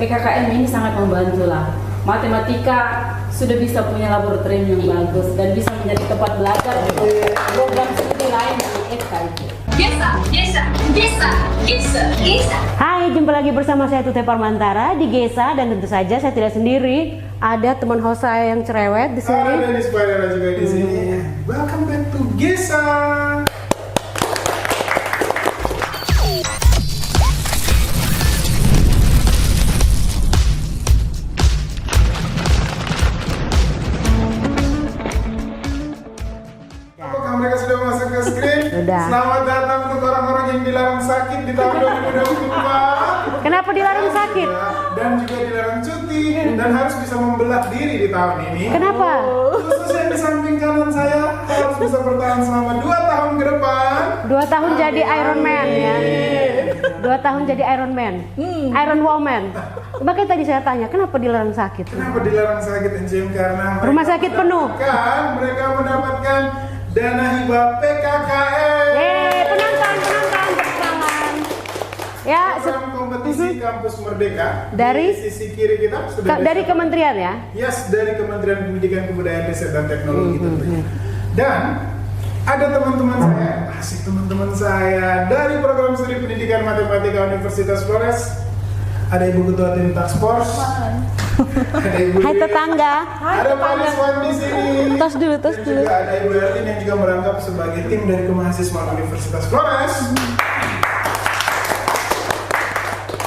PKKM ini sangat membantu lah. Matematika sudah bisa punya laboratorium yang bagus dan bisa menjadi tempat belajar untuk program studi lain di FKIP. Gesa. Hai, jumpa lagi bersama saya Tute Parmantara di Gesa, dan tentu saja saya tidak sendiri. Ada teman host saya yang cerewet di sini. Ada Dennis Padera juga di sini. Welcome back to Gesa. Apakah mereka sudah masuk ke screen? Sudah. Selamat datang untuk orang-orang yang dilarang sakit di tahun 2024. Kenapa dilarang sakit? Dan juga dilarang cuti dan harus bisa membelah diri di tahun ini. Kenapa? Khusus yang di samping kanan saya harus bisa bertahan selama 2 tahun ke depan. 2 tahun jadi Iron Man ya. 2 tahun jadi Iron Man, Iron Woman. Makanya tadi saya tanya, kenapa dilarang sakit? Kenapa dilarang sakit, Encim? Karena Rumah sakit penuh. Mereka mendapatkan dana hibah PKKM. Penonton, tepuk tangan. Ya, Program kompetisi Kampus Merdeka Dari? di sisi kiri kita sudah dari kementerian ya? Yes, dari Kementerian Pendidikan Kebudayaan Riset dan Teknologi tentunya. Dan ada teman-teman saya, asik teman-teman saya dari program studi pendidikan matematika Universitas Flores. Ada Ibu Ketua Tim Task Force. Ada Ibu Hai tetangga. Ada Pak Rizwan di sini. Tos dulu. Juga ada Ibu Ertin yang juga merangkap sebagai tim dari kemahasiswaan Universitas Flores.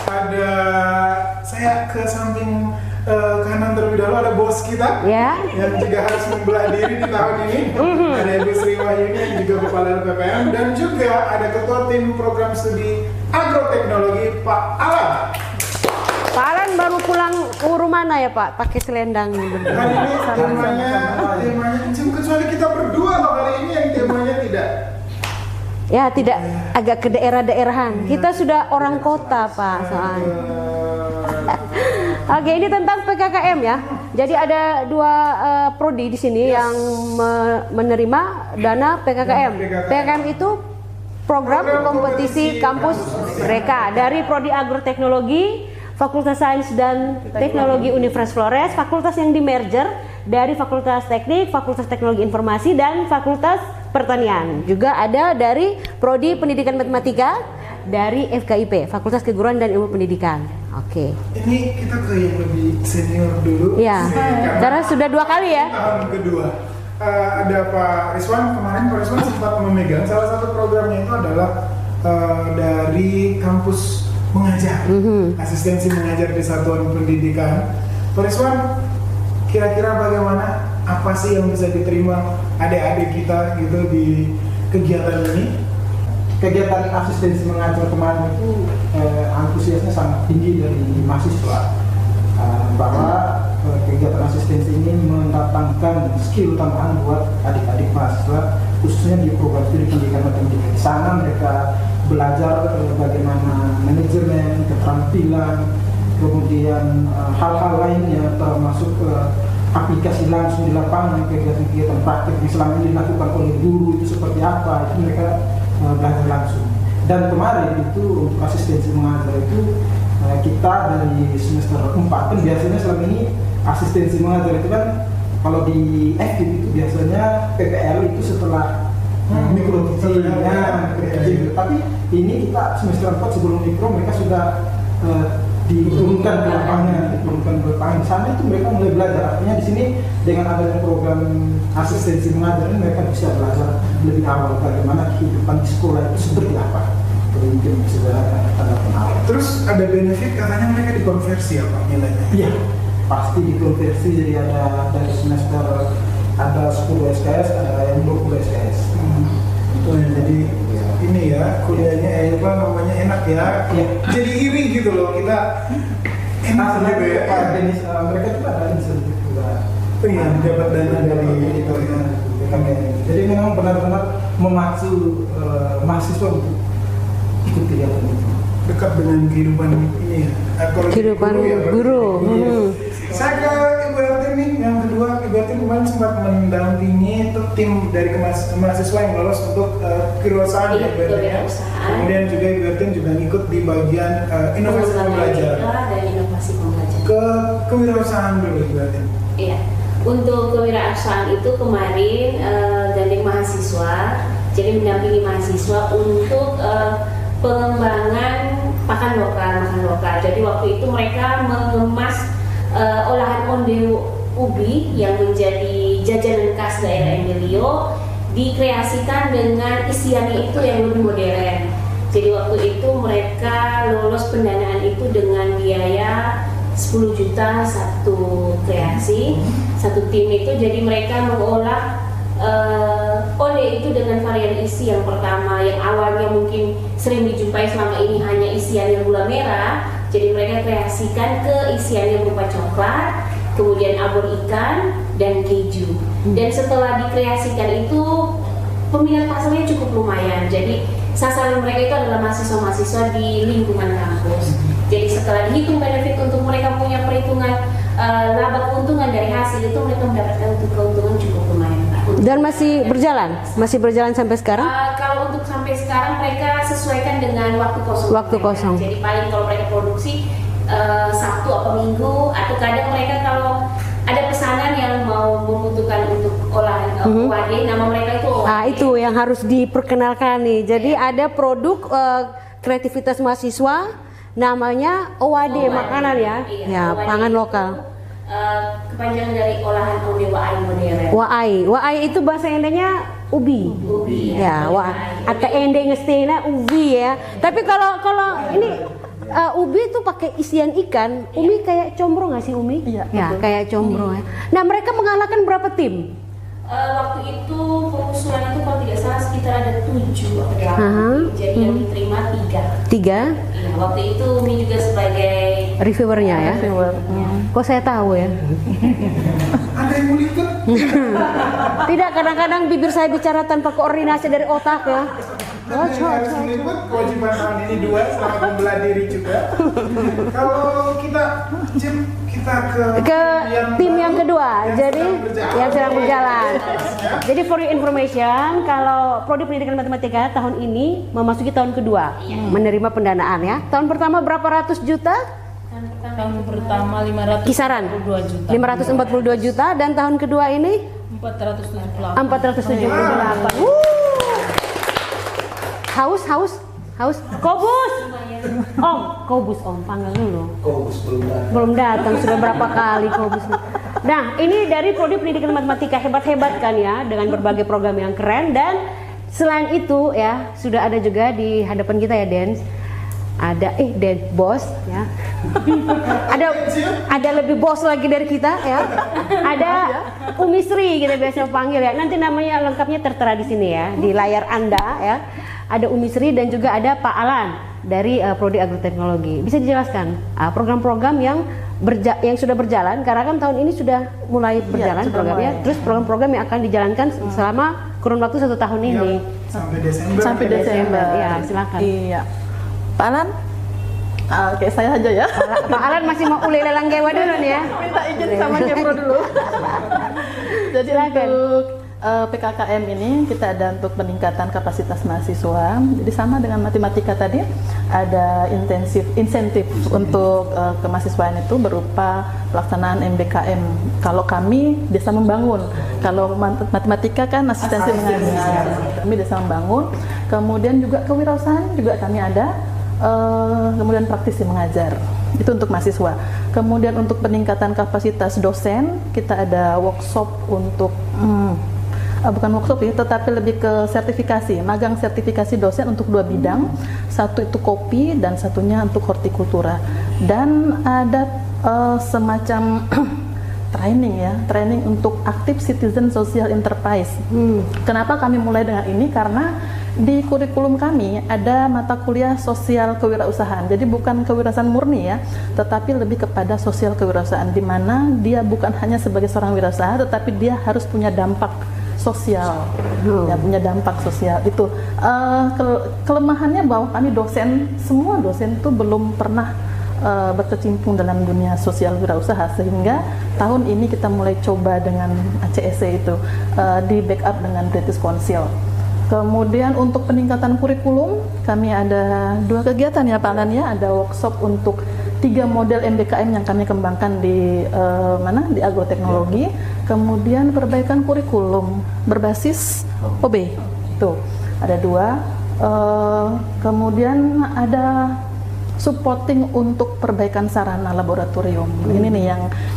Ada saya ke samping kanan terlebih dahulu, ada bos kita Ya. yang juga harus membelah diri di tahun ini. Ada Ibu Sri Wahyuni yang juga kepala PPM, dan juga ada ketua tim program studi agroteknologi Pak Alan. Pak Alan baru pulang urus mana ya Pak? Pakai selendang. Hari ini temanya kecuali kita berdua loh, hari ini yang temanya tidak. Ya, tidak agak ke daerah-daerahan. Kita sudah orang kota Pak soalnya. Oke, ini tentang PKKM ya. Jadi ada 2 prodi di sini yang menerima dana PKKM. PKKM itu program kompetisi kampus mereka dari prodi agroteknologi, Fakultas Sains dan Teknologi Universitas Flores, fakultas yang di merger dari Fakultas Teknik, Fakultas Teknologi Informasi, dan Fakultas Pertanian. Juga ada dari prodi Pendidikan Matematika dari FKIP, Fakultas Keguruan dan Ilmu Pendidikan. Oke. Ini kita ke yang lebih senior dulu. Iya. Karena sudah 2 kali ya. Tahun kedua. Ada Pak Rizwan, kemarin Pak Rizwan sempat memegang salah satu programnya itu adalah dari kampus mengajar, asistensi mengajar di satuan pendidikan. Pak Rizwan, kira-kira bagaimana, apa sih yang bisa diterima adik-adik kita gitu di kegiatan ini? Kegiatan asistensi mengajar kemarin itu antusiasnya sangat tinggi dari mahasiswa, bahwa kegiatan asistensi ini mendatangkan skill tambahan buat adik-adik mahasiswa, khususnya di program studi pendidikan matematika. Di sana mereka belajar bagaimana manajemen, keterampilan, kemudian hal-hal lainnya termasuk aplikasi langsung di lapangan, kegiatan-kegiatan praktik yang selama ini dilakukan oleh guru itu seperti apa, itu mereka belajar langsung. Dan kemarin itu untuk asistensi mengajar itu kita dari semester 4 kan biasanya selama ini asistensi mengajar itu kan kalau di FKIP itu biasanya PPL itu setelah mikro kecil. Tapi ini kita semester 4 sebelum mikro mereka sudah diturunkan ke lapangan, Di sana itu mereka mulai belajar. Artinya di sini dengan adanya program asistensi mengajar ini mereka bisa belajar lebih awal bagaimana kehidupan di sekolah itu seperti apa. Mungkin sudah ada penawar. Terus ada benefit katanya mereka dikonversi apa nilainya? Iya, pasti dikonversi. Jadi ada dari semester ada 10 SKS, ada yang 20 SKS. Jadi ini ya kuliahnya apa namanya enak ya. Jadi iri gitu loh kita. Enak gitu ya. Pak Dennis, mereka juga ada insentif juga. Iya, dapat dana dari itu ya. Jadi memang benar-benar memacu mahasiswa untuk ikut kegiatan itu. Dekat dengan kehidupan ini ya. Kehidupan guru. Saya ke Ibu Ertin nih, yang kedua. Ibu Ertin kemarin sempat mendampingi itu tim dari mahasiswa yang lolos untuk kewirausahaan ya, Ibu Ertin ya. Kemudian juga Ibu Ertin juga ikut di bagian inovasi pembelajaran dan inovasi pembelajaran. kewirausahaan dulu berarti. Iya, untuk kewirausahaan itu kemarin gandeng mahasiswa, jadi mendampingi mahasiswa untuk pengembangan makan lokal. Jadi waktu itu mereka mengemas olahan onde ubi yang menjadi jajanan khas daerah Emilio, dikreasikan dengan isiannya itu yang lebih modern. Jadi waktu itu mereka lolos pendanaan itu dengan biaya 10 juta satu kreasi, satu tim itu. Jadi mereka mengolah onde itu dengan varian isi yang pertama, yang awalnya mungkin sering dijumpai selama ini hanya isiannya gula merah. Jadi mereka kreasikan ke isiannya berupa coklat, kemudian abon ikan dan keju. Dan setelah dikreasikan itu peminat pasarnya cukup lumayan. Jadi sasaran mereka itu adalah mahasiswa-mahasiswa di lingkungan kampus. Jadi setelah dihitung benefit untuk mereka punya perhitungan laba keuntungan dari hasil itu, mereka mendapatkan untuk keuntungan cukup lumayan. Dan masih berjalan sampai sekarang? Kalau untuk sampai sekarang mereka sesuaikan dengan waktu kosong. Waktu kosong. Jadi paling kalau mereka produksi Sabtu atau Minggu, atau kadang mereka kalau ada pesanan yang mau membutuhkan untuk olahan OAD, nama mereka itu OAD. Itu yang harus diperkenalkan nih. Jadi ada produk kreativitas mahasiswa namanya OAD makanan ya. Iya, ya, OAD pangan itu, lokal. kepanjangan dari olahan onde waai modern. Waai itu bahasa Indonesianya ubi. Ubi Ya, atau ende ngestena ubi ya. Tapi kalau ini ubi itu pakai isian ikan. Umi kayak combro nggak sih Umi? Iya, Ya, betul. kayak combro ya. Nah, mereka mengalahkan berapa tim? Waktu itu pengusulan itu kalau tidak salah sekitar ada 7 atau 8 Aha. jadi yang diterima 3. 3 Iya, waktu itu Umi juga sebagai reviewernya ya. Reviewernya. Kok saya tahu ya? Ada yang mau ikut? Tidak, kadang-kadang bibir saya bicara tanpa koordinasi dari otak ya. Tapi harus meliput kewajiban tahun ini 2, selamat membelah diri juga. Kalau kita ke tim yang kedua, jadi yang sedang berjalan. Ya. Jadi for your information, kalau Prodi Pendidikan Matematika tahun ini memasuki tahun kedua, menerima pendanaan ya. Tahun pertama berapa ratus juta? Tahun pertama 542 Kisaran juta. 542 juta, dan tahun kedua ini 478. 478. Haus. Kobus Om, panggil dulu. Kobus Belum datang, sudah berapa kali Kobus. Nah, ini dari Prodi Pendidikan Matematika, hebat-hebat kan ya, dengan berbagai program yang keren. Dan selain itu ya, sudah ada juga di hadapan kita ya, Dens. Ada Den bos ya. ada lebih bos lagi dari kita ya. Ada Umi Sri kita biasa panggil ya. Nanti namanya lengkapnya tertera di sini ya, di layar Anda ya. Ada Umi Sri dan juga ada Pak Alan dari Prodi Agroteknologi. Bisa dijelaskan program-program yang sudah berjalan, karena kan tahun ini sudah mulai berjalan programnya. Terus program-program yang akan dijalankan selama kurun waktu 1 tahun ini. sampai Desember. Ya, silakan. Iya. Pak Alan? Oke, saya aja ya. Pak Alan masih mau uli lelang gewa dulu nih ya. Minta izin sama Kepro dulu. Jadi Silakan. untuk PKKM ini kita ada untuk peningkatan kapasitas mahasiswa. Jadi sama dengan matematika tadi, ada insentif untuk kemahasiswaan itu berupa pelaksanaan MBKM. Kalau kami desa membangun, kalau matematika kan asistensi mengajar, kami desa membangun. Kemudian juga kewirausahaan juga kami ada. Kemudian praktisi mengajar, itu untuk mahasiswa. Kemudian untuk peningkatan kapasitas dosen, kita ada workshop untuk bukan workshop ya, tetapi lebih ke sertifikasi, magang sertifikasi dosen untuk 2 bidang, satu itu kopi dan satunya untuk hortikultura. Dan ada semacam training untuk active citizen social enterprise. Kenapa kami mulai dengan ini? Karena di kurikulum kami ada mata kuliah sosial kewirausahaan. Jadi bukan kewirausahaan murni ya, tetapi lebih kepada sosial kewirausahaan, di mana dia bukan hanya sebagai seorang wirausaha, tetapi dia harus punya dampak sosial. Ya, punya dampak sosial. Itu kelemahannya bahwa kami semua dosen itu belum pernah berkecimpung dalam dunia sosial wirausaha, sehingga tahun ini kita mulai coba dengan ACSC itu di backup dengan British Council. Kemudian untuk peningkatan kurikulum, kami ada 2 kegiatan ya Pak Alan ya, ada workshop untuk 3 model MBKM yang kami kembangkan di di agroteknologi. Kemudian perbaikan kurikulum berbasis OB, itu ada 2. Kemudian ada supporting untuk perbaikan sarana laboratorium. Ini nih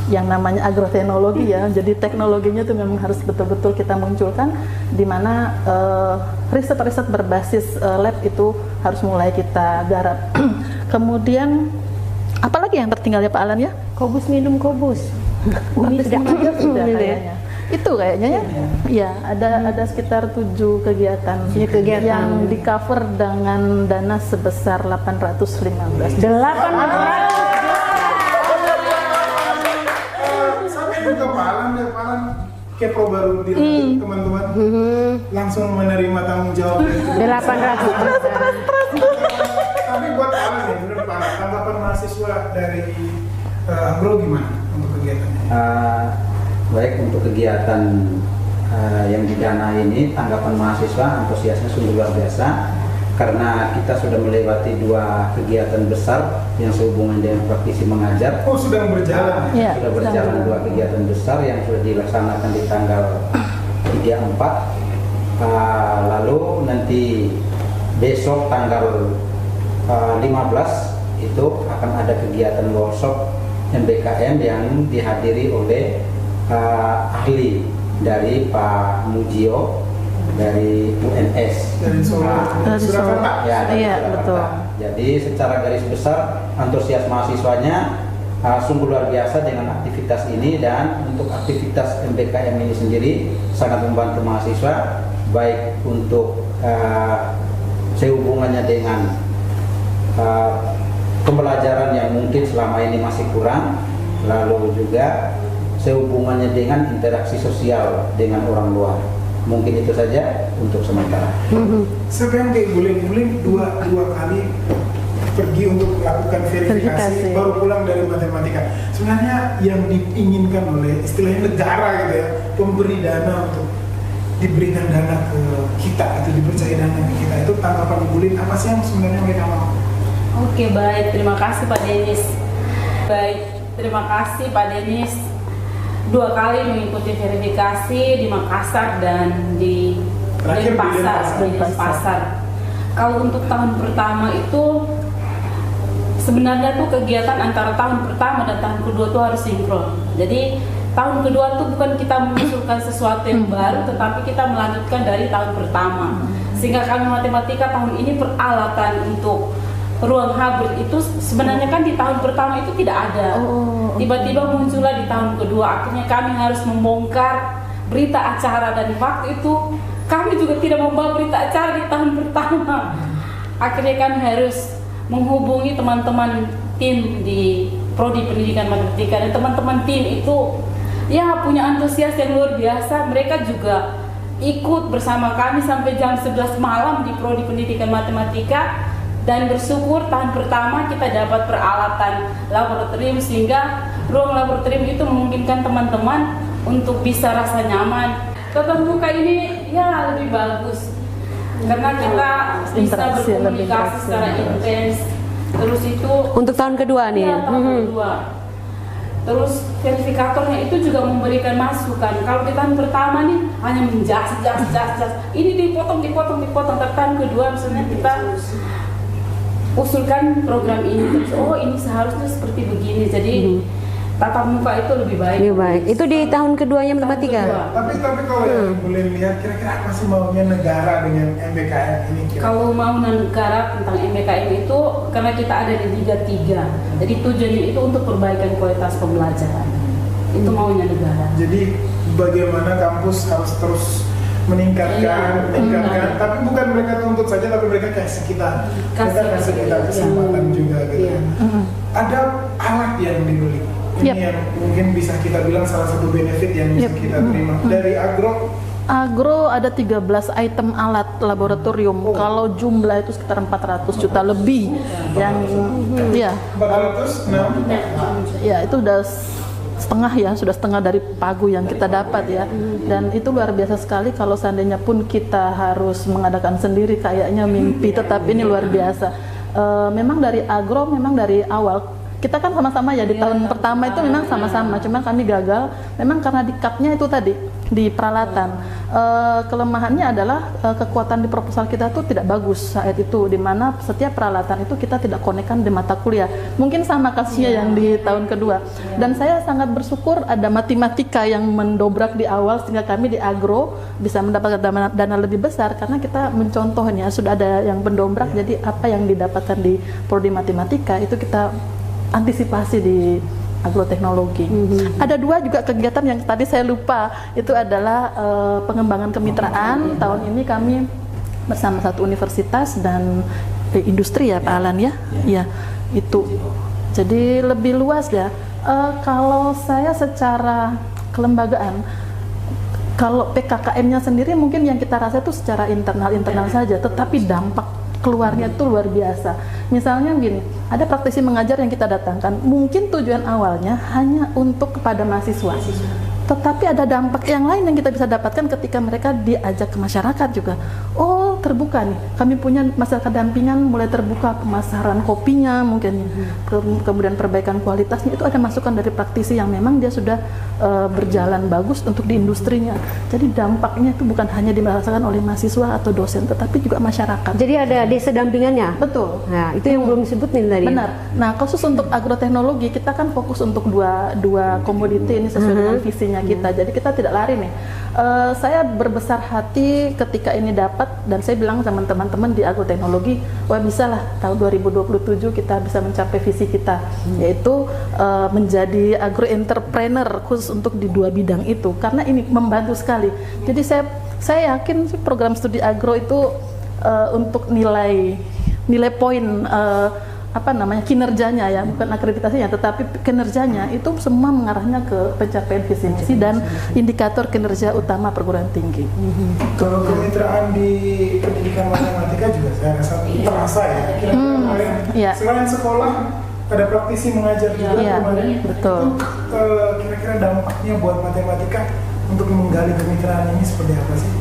yang namanya agroteknologi ya. Jadi teknologinya itu memang harus betul-betul kita munculkan, di mana riset-riset berbasis lab itu harus mulai kita garap. Kemudian apalagi yang tertinggal ya Pak Alan ya? Kobus minum kobus. Ini Sudah kayaknya. Itu kayaknya ya. Iya, ada sekitar 7 kegiatan. Yang di cover dengan dana sebesar 815. Sampai juga Pak Alan Kepro baru dilantik teman-teman, langsung menerima tanggung jawab. 800. Tapi buat Pak Alan ya, menurut Pak Alan, tanggapan mahasiswa dari Agro gimana untuk kegiatannya? Baik, untuk kegiatan yang didana ini, tanggapan mahasiswa antusiasnya sungguh luar biasa, karena kita sudah melewati 2 kegiatan besar yang sehubungan dengan praktisi mengajar. Oh, sudah berjalan. Ya, Sudah berjalan 2 kegiatan besar yang sudah dilaksanakan di tanggal 3-4. Lalu nanti besok tanggal 15 itu akan ada kegiatan workshop MBKM yang dihadiri oleh ahli dari Pak Mujio dari UNS Dari Surakarta. ya, dari Iya, Surakarta. betul. Jadi secara garis besar antusias mahasiswanya sungguh luar biasa dengan aktivitas ini, dan untuk aktivitas MBKM ini sendiri sangat membantu mahasiswa, baik untuk sehubungannya dengan pembelajaran yang mungkin selama ini masih kurang, lalu juga sehubungannya dengan interaksi sosial dengan orang luar. Mungkin itu saja untuk sementara. Sekarang kayak guling-guling dua kali pergi untuk melakukan verifikasi, baru pulang dari matematika. Sebenarnya yang diinginkan oleh istilahnya negara gitu ya, pemberi dana untuk diberikan dana ke kita, itu dipercaya dana ke kita, itu tanggapan guling apa sih yang sebenarnya mereka mau? Oke, baik, terima kasih Pak Denis. Baik, terima kasih Pak Denis. 2 kali mengikuti verifikasi di Makassar dan di Denpasar. Kalau untuk tahun pertama itu sebenarnya tuh kegiatan antara tahun pertama dan tahun kedua tuh harus sinkron. Jadi tahun kedua tuh bukan kita mengusulkan sesuatu yang baru, tetapi kita melanjutkan dari tahun pertama. Sehingga kami matematika tahun ini peralatan untuk ruang hybrid itu sebenarnya kan di tahun pertama itu tidak ada. Tiba-tiba muncullah di tahun kedua. Akhirnya kami harus membongkar berita acara, dan waktu itu kami juga tidak membawa berita acara di tahun pertama. Akhirnya kami harus menghubungi teman-teman tim di Prodi Pendidikan Matematika, dan teman-teman tim itu ya punya antusias yang luar biasa. Mereka juga ikut bersama kami sampai jam 11 malam di Prodi Pendidikan Matematika. Dan bersyukur tahun pertama kita dapat peralatan laboratorium, sehingga ruang laboratorium itu memungkinkan teman-teman untuk bisa rasa nyaman. Tatap muka ini ya lebih bagus karena kita bisa berkomunikasi secara intens. Terus itu Untuk tahun kedua nih. ya, tahun kedua. Terus verifikatornya itu juga memberikan masukan. Kalau di tahun pertama nih hanya menjas. Ini dipotong. Tapi tahun kedua misalnya kita usulkan program ini, terus ini seharusnya seperti begini, jadi tatap muka itu lebih baik. Lebih baik. Itu di tahun keduanya matematika. Tapi kalau yang boleh lihat kira-kira apa sih maunya negara dengan MBKM ini? Kalau mau negara tentang MBKM itu, karena kita ada di Liga 3, jadi tujuannya itu untuk perbaikan kualitas pembelajaran. Itu maunya negara. Jadi bagaimana kampus harus terus meningkatkan, tapi bukan mereka tuntut saja, tapi mereka kasih kita kesempatan juga gitu. Ada alat yang dibeli. Ini yang mungkin bisa kita bilang salah satu benefit yang bisa kita terima dari Agro ada 13 item alat laboratorium. Kalau jumlah itu sekitar 400 juta lebih. Yang 406. Ya itu udah sudah setengah dari pagu yang kita dapat ya. Dan itu luar biasa sekali. Kalau seandainya pun kita harus mengadakan sendiri, kayaknya mimpi, tetapi ini luar biasa. Memang dari Agro, memang dari awal kita kan sama-sama ya di tahun pertama itu memang sama-sama, cuma kami gagal memang karena di cut-nya itu tadi di peralatan. Kelemahannya adalah kekuatan di proposal kita tuh tidak bagus saat itu, di mana setiap peralatan itu kita tidak konekkan di mata kuliah. Mungkin sama kasusnya yang di tahun kedua. Dan saya sangat bersyukur ada matematika yang mendobrak di awal sehingga kami di agro bisa mendapatkan dana lebih besar karena kita mencontohnya sudah ada yang mendobrak. Jadi apa yang didapatkan di prodi matematika itu kita antisipasi di agroteknologi. Ada dua juga kegiatan yang tadi saya lupa, itu adalah pengembangan kemitraan. Tahun ini kami bersama satu universitas dan industri ya Pak Alan ya. Ya, itu. Jadi lebih luas ya. Kalau saya secara kelembagaan, kalau PKKM-nya sendiri mungkin yang kita rasa itu secara internal saja, tetapi dampak keluarnya itu luar biasa. Misalnya gini, ada praktisi mengajar yang kita datangkan, mungkin tujuan awalnya hanya untuk kepada mahasiswa, tetapi ada dampak yang lain yang kita bisa dapatkan ketika mereka diajak ke masyarakat juga. Oh, terbuka nih, kami punya masyarakat dampingan, mulai terbuka pemasaran kopinya mungkin, kemudian perbaikan kualitasnya, itu ada masukan dari praktisi yang memang dia sudah berjalan bagus untuk di industrinya. Jadi dampaknya itu bukan hanya dirasakan oleh mahasiswa atau dosen, tetapi juga masyarakat. Jadi ada desa dampingannya. Betul. Nah, itu yang belum disebut nih tadi. Benar. Nah, khusus untuk agroteknologi kita kan fokus untuk dua komoditi ini sesuai dengan visinya kita. Jadi kita tidak lari nih. Saya berbesar hati ketika ini dapat, dan saya bilang sama teman-teman di agroteknologi, wah bisa lah tahun 2027 kita bisa mencapai visi kita, yaitu menjadi agro-entrepreneur khusus untuk di dua bidang itu, karena ini membantu sekali. Jadi saya yakin program studi agro itu untuk nilai poin kinerjanya ya, bukan akreditasinya, tetapi kinerjanya itu semua mengarahnya ke pencapaian visi misi dan indikator kinerja utama perguruan tinggi. Kalau kemitraan di pendidikan matematika juga saya rasa terasa ya. Iya. Selain sekolah ada praktisi mengajar juga kemarin. Betul. Kira-kira dampaknya buat matematika untuk menggali kemitraan ini seperti apa sih?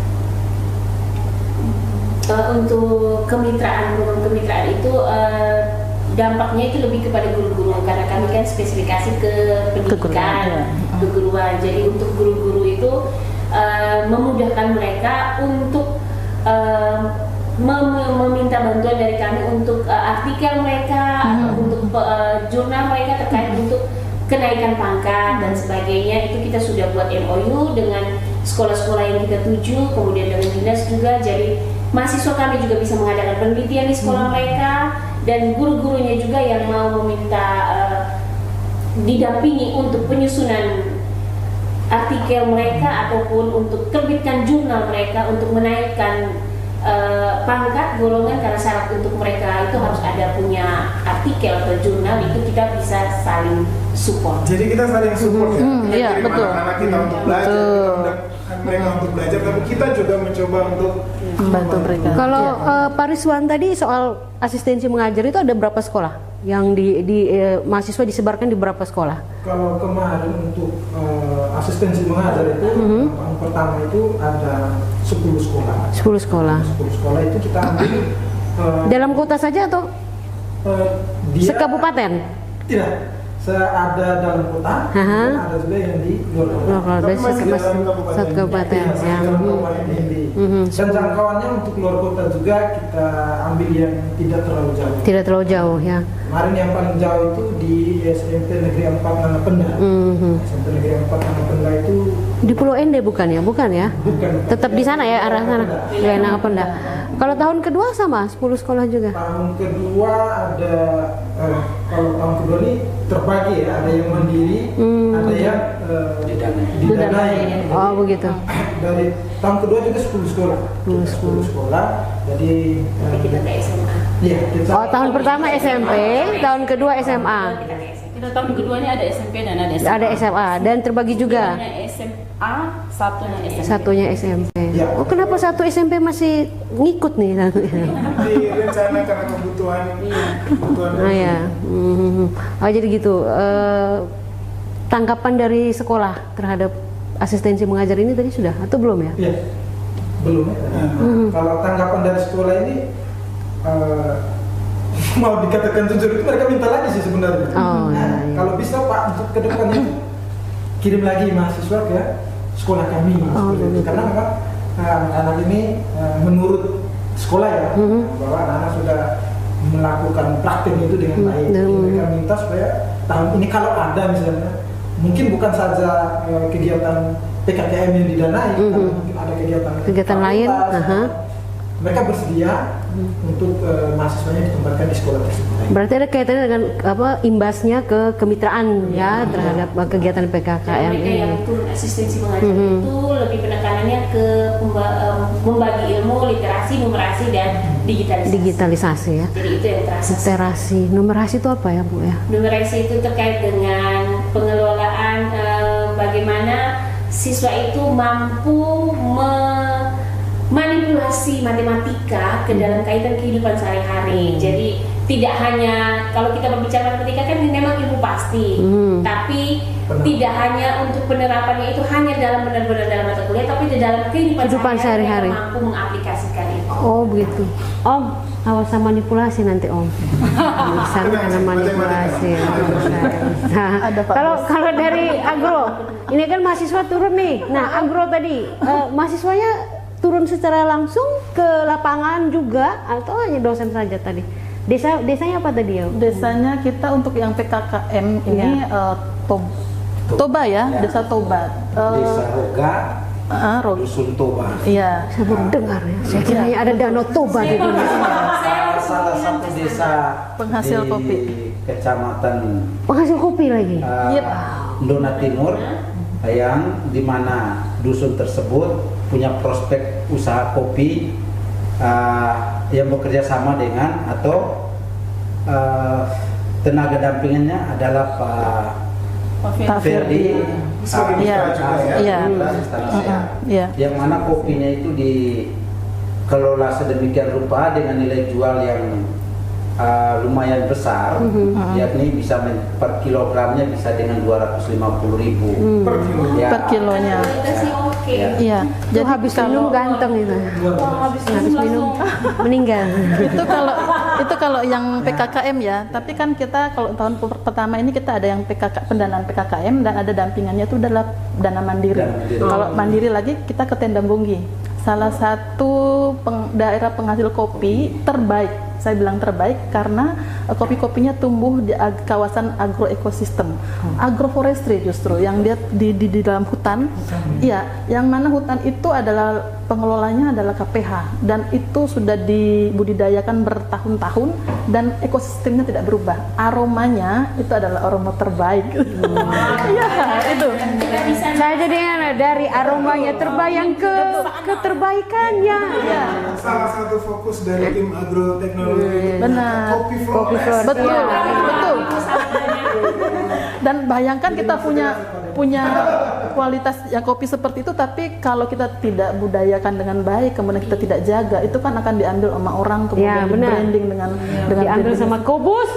Untuk kemitraan itu dampaknya itu lebih kepada guru-guru, karena kami kan spesifikasi ke pendidikan, keguruan. Jadi untuk guru-guru itu memudahkan mereka untuk meminta bantuan dari kami untuk artikel mereka atau untuk jurnal mereka terkait untuk kenaikan pangkat dan sebagainya. Itu kita sudah buat MOU dengan sekolah-sekolah yang kita tuju, kemudian dengan dinas juga. Jadi mahasiswa kami juga bisa mengadakan penelitian di sekolah mereka, dan guru-gurunya juga yang mau meminta didampingi untuk penyusunan artikel mereka ataupun untuk terbitkan jurnal mereka untuk menaikkan pangkat golongan, karena syarat untuk mereka itu harus ada punya artikel atau jurnal, itu kita bisa saling support. Jadi kita saling support ya. Iya, betul. Anak-anak kita untuk belajar, mereka untuk belajar, tapi kita juga mencoba untuk membantu mereka. Kalau Pak Rizwan tadi soal asistensi mengajar itu ada berapa sekolah yang mahasiswa disebarkan di berapa sekolah? Kalau kemarin untuk asistensi mengajar itu tahun pertama itu ada 10 sekolah. 10 sekolah. 10 sekolah itu kita ambil Dalam kota saja atau sekabupaten? Tidak. Ada dalam kota, dan ada juga yang di luar kota. Tapi masih dalam kabupaten. Satu kabupaten. Masih dalam kabupaten Hindi. Dan jangkauannya untuk luar kota juga kita ambil yang tidak terlalu jauh. Tidak terlalu jauh ya. Kemarin yang paling jauh itu di SMP Negeri 4 Nanapenda. SMP Negeri 4 Nanapenda itu Di Pulau Ende bukan ya? Bukan ya? bukan. Tetap di sana ya, arah sana. Ya, Nanapenda. Kalau tahun kedua sama 10 sekolah juga. Tahun kedua ada kalau tahun kedua ini terbagi ya, ada yang mandiri, ada yang didanai. Oh begitu. Dari tahun kedua juga 10 sekolah. 10 sekolah. Jadi Kita ke SMA. iya, kita Oh tahun pertama SMP, tahun kedua SMA. Kita tahun keduanya ada SMP dan ada SMA. Ada SMA dan terbagi juga. Satunya SMA, satunya SMP. Satunya SMP. Ya. Oh kenapa satu SMP masih ngikut nih? Di rencana karena kebutuhan. Oh ya. Oh jadi gitu. Tanggapan dari sekolah terhadap asistensi mengajar ini tadi sudah atau belum ya? Iya, belum. Kalau tanggapan dari sekolah ini mau dikatakan jujur itu mereka minta lagi sih sebenarnya. Oh, Nah, iya. kalau bisa Pak untuk ke depannya itu kirim lagi mahasiswa ke sekolah kami seperti itu. Karena memang anak-anak ini menurut sekolah ya bahwa anak-anak sudah melakukan praktek itu dengan baik. Jadi mereka minta supaya tahun ini kalau ada misalnya mungkin bukan saja kegiatan PKKM yang didanai, tapi mungkin ada kegiatan lain, mereka bersedia untuk mahasiswanya ditempatkan di sekolah tersebut. Berarti ada kaitannya dengan imbasnya ke kemitraan ya terhadap kegiatan Dan PKKM mereka ini. yang turun asistensi mengajar itu lebih penekanannya ke membagi ilmu, literasi, numerasi, dan digitalisasi. Digitalisasi ya. Jadi itu yang terasa. Literasi, numerasi itu apa ya Bu ya? Numerasi itu terkait dengan pengelolaan bagaimana siswa itu mampu manipulasi matematika ke dalam kaitan kehidupan sehari-hari. Jadi tidak hanya kalau kita berbicara matematika kan memang ilmu pasti, tapi tidak hanya untuk penerapannya itu hanya dalam benar-benar dalam mata kuliah, tapi di dalam kehidupan sehari-hari sehari-hari. mampu mengaplikasikan itu. Oh begitu. Om, awas sama manipulasi nanti Om. Bisa karena manipulasi. Nah, Ada Pak kalau dari agro, ini kan mahasiswa turun nih. Nah agro tadi mahasiswanya turun secara langsung ke lapangan juga atau hanya dosen saja tadi? Desanya apa tadi ya? Desanya kita untuk yang PKKM ini Toba ya, Desa Toba. Desa Roga, Dusun Toba. Iya. Saya baru dengar ya. Saya kira ada Danau Toba di Indonesia. Salah satu desa Penghasil di kopi. Kecamatan Penghasil kopi lagi. Yep. Ndona Timur, yang dimana dusun tersebut punya prospek usaha kopi yang bekerja sama dengan atau tenaga dampingannya adalah Pak Ferdi, Iya. Iya. yang mana kopinya itu dikelola sedemikian rupa dengan nilai jual yang lumayan besar, yakni bisa per kilogramnya bisa dengan 250.000 Per kilo. ya. Per kilonya. Kita sih oke. Ya. Iya. Jadi habis minum ganteng itu. Habis Minum meninggal. itu kalau yang PKKM ya, tapi kan kita kalau tahun pertama ini kita ada yang pendanaan PKKM dan ada dampingannya itu adalah dana mandiri. Dana mandiri. Kalau mandiri lagi kita ke Tendang Bonggi, salah satu daerah penghasil kopi terbaik. Saya bilang terbaik karena kopi-kopinya tumbuh di kawasan agroekosistem, agroforestry justru yang dia di dalam hutan. Iya, yang mana hutan itu adalah pengelolanya adalah KPH dan itu sudah dibudidayakan bertahun-tahun dan ekosistemnya tidak berubah. Aromanya itu adalah aroma terbaik. Iya, itu. Kita bisa Saya jadi dari aromanya terbayang ke keterbaikannya. Iya. Salah satu fokus dari tim agroteknologi Benar. Kopi Flores. Betul, betul. Dan bayangkan kita punya kualitas yang kopi seperti itu, tapi kalau kita tidak budayakan dengan baik, kemudian kita tidak jaga, itu kan akan diambil sama orang, kemudian benar. branding dengan Diambil branding. sama Kobus.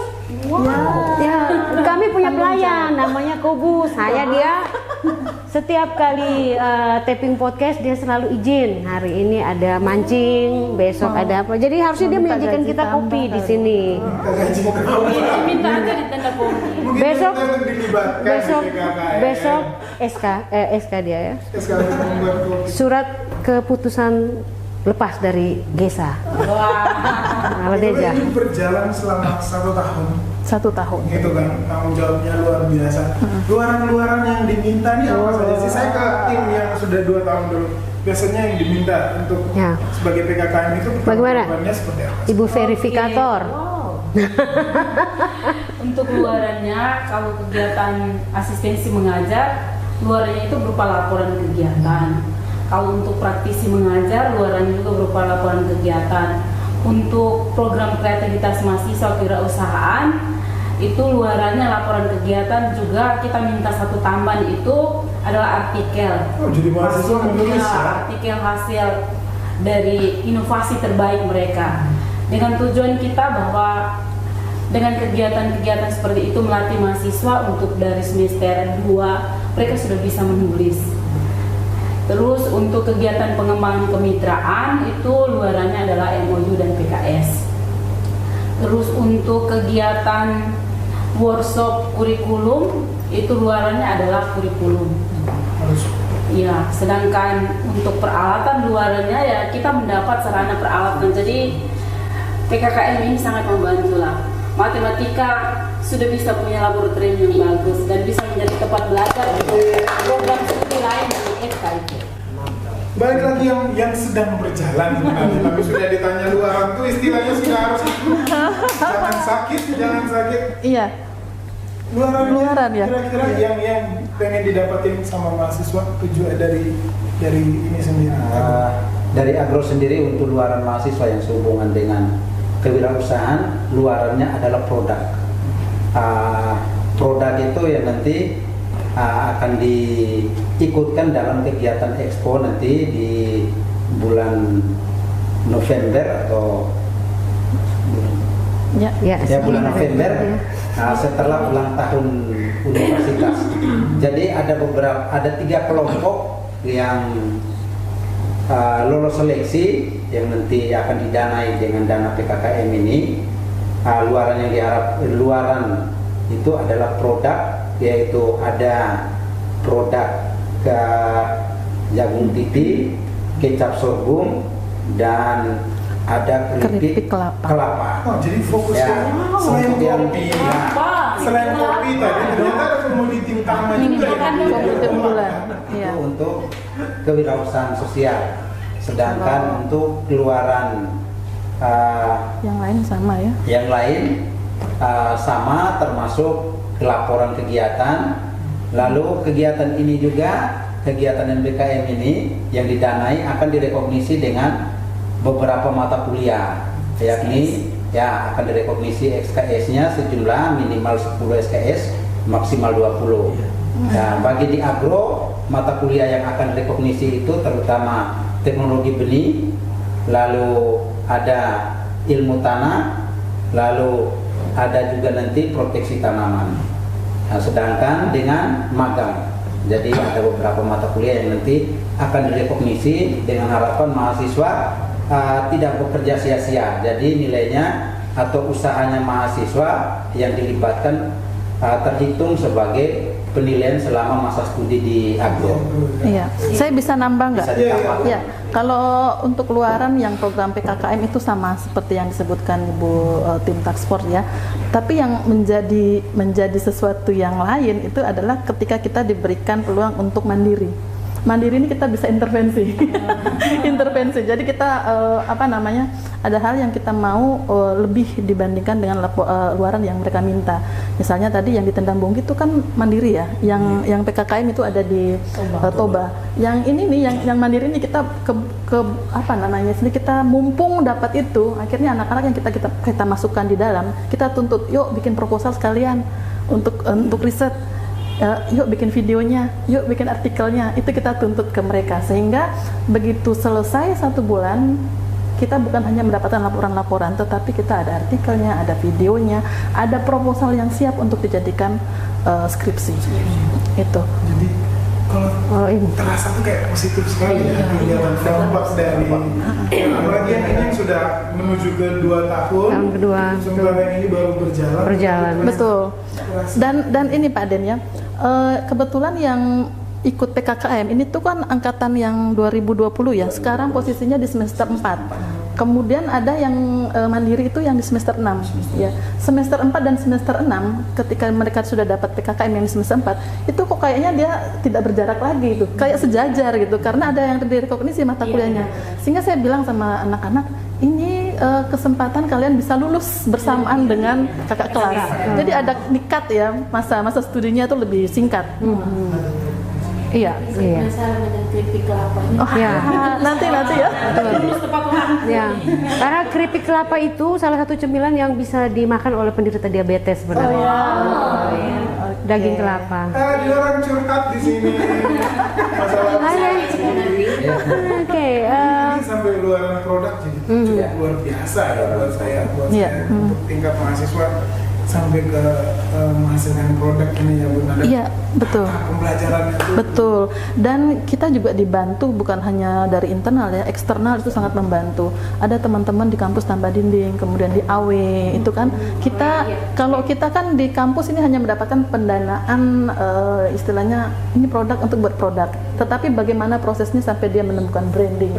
Ya, kami punya pelayan namanya Kobus. Dia setiap kali taping podcast dia selalu izin. Hari ini ada mancing, besok ada apa. Jadi harusnya dia Minta menyajikan gaji kita tambah kopi di kali. sini. minta aja di tenda Bonggi. Besok dilibatkan besok di PKKM. besok SK dia ya. Sekali membuat kopi. Surat keputusan lepas dari Gesa. Ala Deja. Itu berjalan selama 1 tahun. 1 tahun. Gitu kan, tanggung jawabnya luar biasa. Luaran-luaran yang diminta nih apa saja sih? Saya ke tim yang sudah 2 tahun dulu. Biasanya yang diminta untuk Ya. sebagai PKKM itu Bagaimana? pertanggungjawabannya seperti apa? Ibu verifikator. Untuk luarannya, kalau kegiatan asistensi mengajar, luarannya itu berupa laporan kegiatan. Kalau untuk praktisi mengajar, luarannya juga berupa laporan kegiatan. Untuk program kreativitas mahasiswa kewirausahaan, itu luarannya laporan kegiatan juga kita minta satu tambahan itu adalah artikel. Oh, jadi mahasiswa menulis ya? Artikel hasil dari inovasi terbaik mereka. Dengan tujuan kita bahwa dengan kegiatan-kegiatan seperti itu melatih mahasiswa untuk dari semester 2 mereka sudah bisa menulis. Terus untuk kegiatan pengembangan kemitraan itu luarannya adalah MOU dan PKS. Terus untuk kegiatan workshop kurikulum itu luarannya adalah kurikulum. Harus Ya, sedangkan untuk peralatan luarannya ya kita mendapat sarana peralatan. Jadi PKKM ini sangat membantu lah. Matematika sudah bisa punya laboratorium yang bagus dan bisa menjadi tempat belajar untuk program studi lain di FKIP. balik lagi yang sedang berjalan sebenarnya, tapi sudah ditanya luaran tuh istilahnya sudah harus jangan sakit. Iya. Luaran ya. Kira-kira yang pengen didapatin sama mahasiswa tujuan dari ini sendiri. Dari Agro sendiri untuk luaran mahasiswa yang sehubungan dengan kewirausahaan, luarannya adalah produk. Produk itu yang nanti akan diikutkan dalam kegiatan Expo nanti di bulan November atau bulan November setelah ulang tahun universitas. Jadi ada 3 kelompok yang lolos seleksi yang nanti akan didanai dengan dana PKKM ini. Luaran itu adalah produk, yaitu ada produk jagung titi, kecap sorghum, dan ada keripik kelapa. Oh, jadi fokus selain kopi, selain kopi tadi ternyata ada komoditi utama juga Iya. Itu untuk kewirausahaan sosial. Sedangkan untuk keluaran yang lain sama ya. Yang lain sama, termasuk laporan kegiatan. Lalu kegiatan ini juga, kegiatan MBKM ini yang didanai akan direkognisi dengan beberapa mata kuliah, yakni akan direkognisi SKS-nya sejumlah minimal 10 SKS, maksimal 20. Nah, bagi di Agro, mata kuliah yang akan direkognisi itu terutama teknologi benih, lalu ada ilmu tanah, lalu ada juga nanti proteksi tanaman. Nah, sedangkan dengan magang, jadi ada beberapa mata kuliah yang nanti akan direkognisi dengan harapan mahasiswa tidak bekerja sia-sia. Jadi nilainya atau usahanya mahasiswa yang dilibatkan terhitung sebagai penilaian selama masa studi di Agro. Iya, saya bisa nambah nggak? Bisa ditambahkan. Ya, kalau untuk luaran yang program PKKM itu sama seperti yang disebutkan Ibu tim task force ya. Tapi yang menjadi sesuatu yang lain itu adalah ketika kita diberikan peluang untuk mandiri. Mandiri ini kita bisa intervensi. Intervensi. Jadi kita ada hal yang kita mau lebih dibandingkan dengan luaran yang mereka minta. Misalnya tadi yang di Tendang Bungki itu kan mandiri ya. Yang PKKM itu ada di Toba. Yang ini nih yang mandiri ini kita kita mumpung dapat itu, akhirnya anak-anak yang kita masukkan di dalam, kita tuntut, yuk bikin proposal sekalian untuk riset. Yuk bikin videonya, yuk bikin artikelnya, itu kita tuntut ke mereka sehingga begitu selesai 1 bulan kita bukan hanya mendapatkan laporan-laporan, tetapi kita ada artikelnya, ada videonya, ada proposal yang siap untuk dijadikan skripsi. Itu. Jadi kalau terasa tuh kayak positif sekali ya kegiatan dampak dari apalagi yang ini yang sudah menuju ke 2 tahun. Tahun kedua. Sementara yang ini baru berjalan. Betul. Dan ini Pak Den ya. Kebetulan yang ikut PKKM ini tuh kan angkatan yang 2020 ya. Sekarang posisinya di semester 4. Kemudian ada yang mandiri itu yang di semester 6 ya. Semester 4 dan semester 6 ketika mereka sudah dapat PKKM yang di semester 4 itu kok kayaknya dia tidak berjarak lagi itu. Kayak sejajar gitu karena ada yang direkognisi mata kuliahnya. Sehingga saya bilang sama anak-anak, ini kesempatan kalian bisa lulus bersamaan dengan kakak kelas. Jadi ada nikat ya, masa studinya itu lebih singkat. Iya. Masalah dengan keripik kelapanya. Oh, Ya. nanti ya. Lulus tepat waktu. Ya, karena keripik kelapa itu salah satu cemilan yang bisa dimakan oleh penderita diabetes sebenarnya. Daging kelapa. Di orang curhat di sini masalah Oke. ini sampai luaran produk jadi cukup luar biasa ya buat saya untuk tingkat mahasiswa sampai ke menghasilkan produk ini ya Bun, ada Iya, betul. pembelajaran itu. Betul. Dan kita juga dibantu bukan hanya dari internal ya, eksternal itu sangat membantu. Ada teman-teman di kampus Tambah Dinding, kemudian di AW itu kan kita kalau kita kan di kampus ini hanya mendapatkan pendanaan istilahnya ini produk untuk buat produk. Tetapi bagaimana prosesnya sampai dia menemukan branding,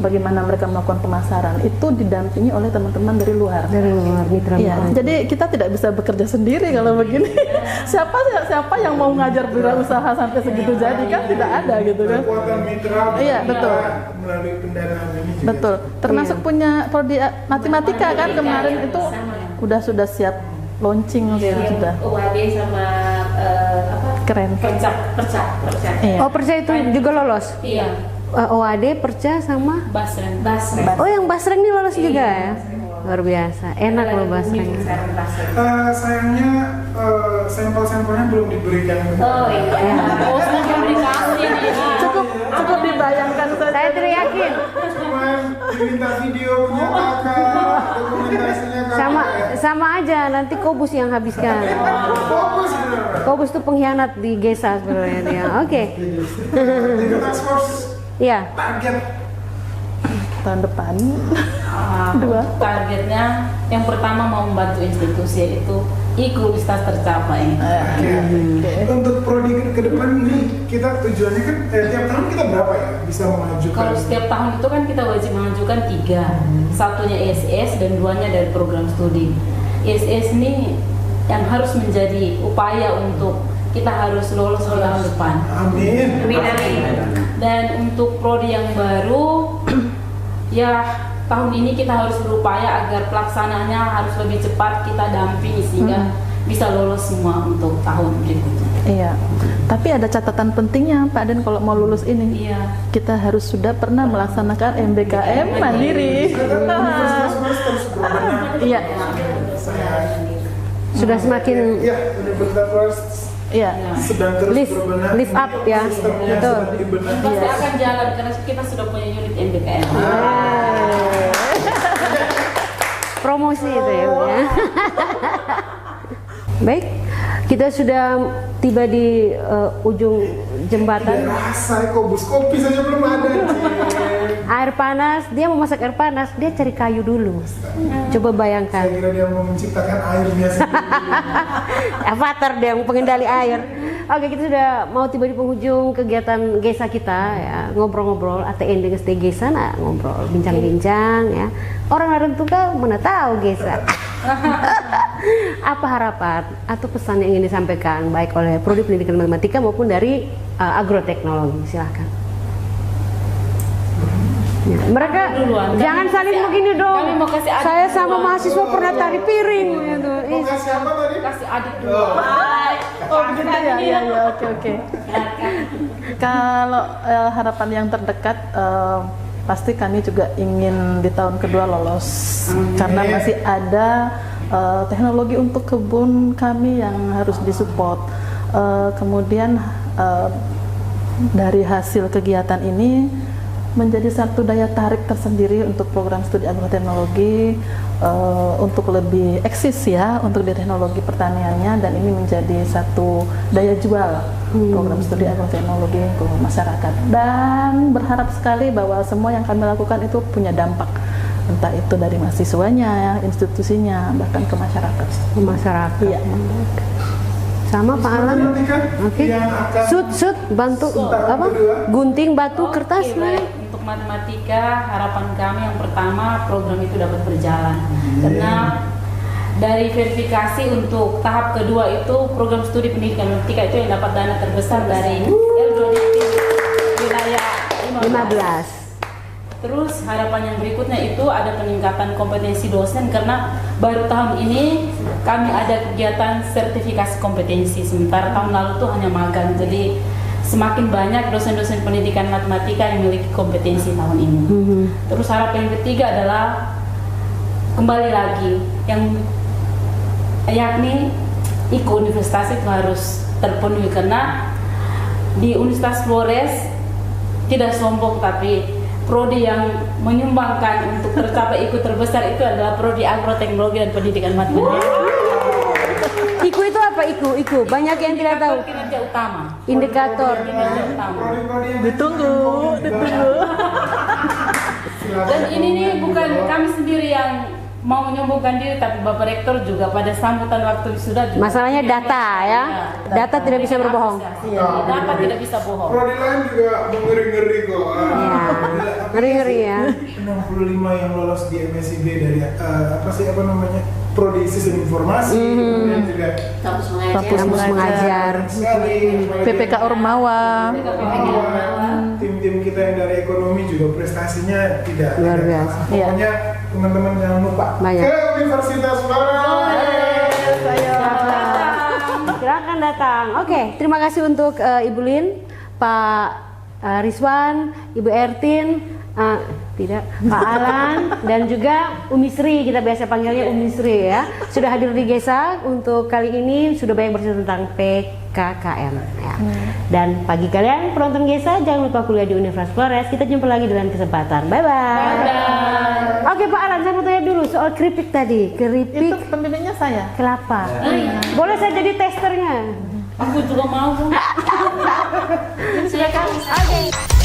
bagaimana mereka melakukan pemasaran itu didampingi oleh teman-teman dari luar. Dari luar mitra. Iya, jadi kita tidak bisa bekerja sendiri kalau begini. Siapa yang mau ngajar wirausaha sampai segitu jadi kan tidak ada gitu kan. Kekuatan mitra Iya, betul. melalui pendanaan ini juga. Betul. Termasuk punya prodi matematika kan kemarin itu sudah siap launching sudah. UAD sama apa? Keren. Perca. Iya. Oh, Perca itu juga lolos. Iya. OAD, Perca sama. Basren. Oh, yang Basreng ini lolos juga ya. Luar biasa. Enak loh Basreng. Sayangnya sampel-sampelnya belum diberikan. Oh iya. Oh, semoga dikasih nih. Cukup dibayangkan saja. Saya tidak yakin. Cuman diminta videonya kakak, dokumentasinya kakak. Sama aja, nanti Kobus yang habiskan. Fokus bener. Kobus tuh pengkhianat di GESA sebenarnya dia. Oke. Tiga task force Iya. target Tahun depan. Targetnya yang pertama mau membantu institusi yaitu inklusivitas tercapai. Untuk prodi ke depan ini kita tujuannya kan tiap tahun kita berapa ya bisa mengajukan? Kalau setiap tahun itu kan kita wajib mengajukan 3, satunya ISS dan 2-nya dari program studi. ISS ini yang harus menjadi upaya untuk kita harus lolos di tahun depan. Amin. Dan untuk prodi yang baru, ya tahun ini kita harus berupaya agar pelaksanaannya harus lebih cepat kita dampingi sehingga bisa lolos semua untuk tahun berikutnya. Iya. Tapi ada catatan pentingnya Pak Den kalau mau lulus ini. Iya. Kita harus sudah pernah melaksanakan MBKM mandiri. Universitas terus berbenah. Iya. Sudah semakin Ya, Universitas Iya. sedang terus lift berbenah. up ya. Sistemnya Betul. sedang dibenahi. Pasti akan jalan karena kita sudah punya unit MBKM. Promosi itu ya, Bu, ya. Baik, kita sudah tiba di ujung jembatan. Rasa Kobus kopi saja belum ada. Air panas, dia mau masak air panas, dia cari kayu dulu. Coba bayangkan. Saya kira dia mau menciptakan airnya sendiri. Avatar dia yang pengendali air. Oke, kita sudah mau tiba di penghujung kegiatan GESA kita ya, ngobrol-ngobrol ATN dengan ST GESA, nah, ngobrol, bincang-bincang ya. Orang Larantuka mana tahu GESA. Apa harapan atau pesan yang ingin disampaikan baik oleh Prodi Pendidikan Matematika maupun dari agroteknologi? Silahkan. Ya, mereka Duluan. jangan saling begini dong. Kami mau kasih adik Saya sama duluan. mahasiswa pernah tari piring gitu. Mau kasih apa tadi? Kasih adik dulu. Oh begitu ya, oke. Kalau harapan yang terdekat pasti kami juga ingin di tahun kedua lolos karena masih ada teknologi untuk kebun kami yang harus disupport. Kemudian dari hasil kegiatan ini menjadi satu daya tarik tersendiri untuk program studi agroteknologi untuk lebih eksis ya untuk di teknologi pertaniannya, dan ini menjadi satu daya jual program studi agroteknologi ke masyarakat, dan berharap sekali bahwa semua yang kami lakukan itu punya dampak, entah itu dari mahasiswanya, institusinya, bahkan ke masyarakat. Masyarakat. Iya. Sama Pak Alam. Oke. Yang akan Sud bantu apa? Gunting batu kertas. Oke, baik. Untuk matematika harapan kami yang pertama program itu dapat berjalan karena dari verifikasi untuk tahap kedua itu program studi pendidikan matematika itu yang dapat dana terbesar dari LDODIT wilayah 15. 15. Terus harapan yang berikutnya itu ada peningkatan kompetensi dosen karena baru tahun ini kami ada kegiatan sertifikasi kompetensi, sementara tahun lalu tuh hanya magang, jadi semakin banyak dosen-dosen pendidikan matematika yang memiliki kompetensi tahun ini. Terus harapan yang ketiga adalah kembali lagi yang yakni IKU universitas itu harus terpenuhi karena di Universitas Flores tidak sombong tapi prodi yang menyumbangkan untuk tercapai IKU terbesar itu adalah prodi agroteknologi dan pendidikan matematika. apa IKU? Banyak yang tidak tahu. Kinerja utama. Indikator. Kinerja utama. Prodi-prodi yang Ditunggu. Dan ini nih bukan kami sendiri yang mau menyombongkan diri, tapi Bapak Rektor juga pada sambutan waktu wisuda juga. Masalahnya data ya. Data tidak bisa berbohong. Iya, data tidak bisa bohong. Prodi lain juga mengeri-ngeri kok. Iya. Ngeri-ngeri ya. 65 yang lolos di MSIB dari apa namanya? Prodi Sistem Informasi, kemudian juga Kampus mengajar. Kampus mengajar. sekali PPK Ormawa. tim-tim kita yang dari ekonomi juga prestasinya tidak Luar tidak biasa. kalah. Pokoknya teman-teman jangan lupa Banyak. ke Universitas Barat. Silakan datang. Oke, terima kasih untuk Ibu Lin, Pak Rizwan, Ibu Ertin, tidak, Pak Alan, dan juga Umi Sri, kita biasa panggilnya Umi Sri ya. Sudah hadir di GESA untuk kali ini, sudah banyak bercerita tentang PKKM ya. Dan bagi kalian penonton GESA, jangan lupa kuliah di Universitas Flores. Kita jumpa lagi di lain kesempatan. Bye-bye. Oke Pak Alan, saya mau tanya dulu soal keripik tadi. Itu Keripik pembimbingnya saya. kelapa. Boleh saya jadi testernya? Aku juga mau. Silakan.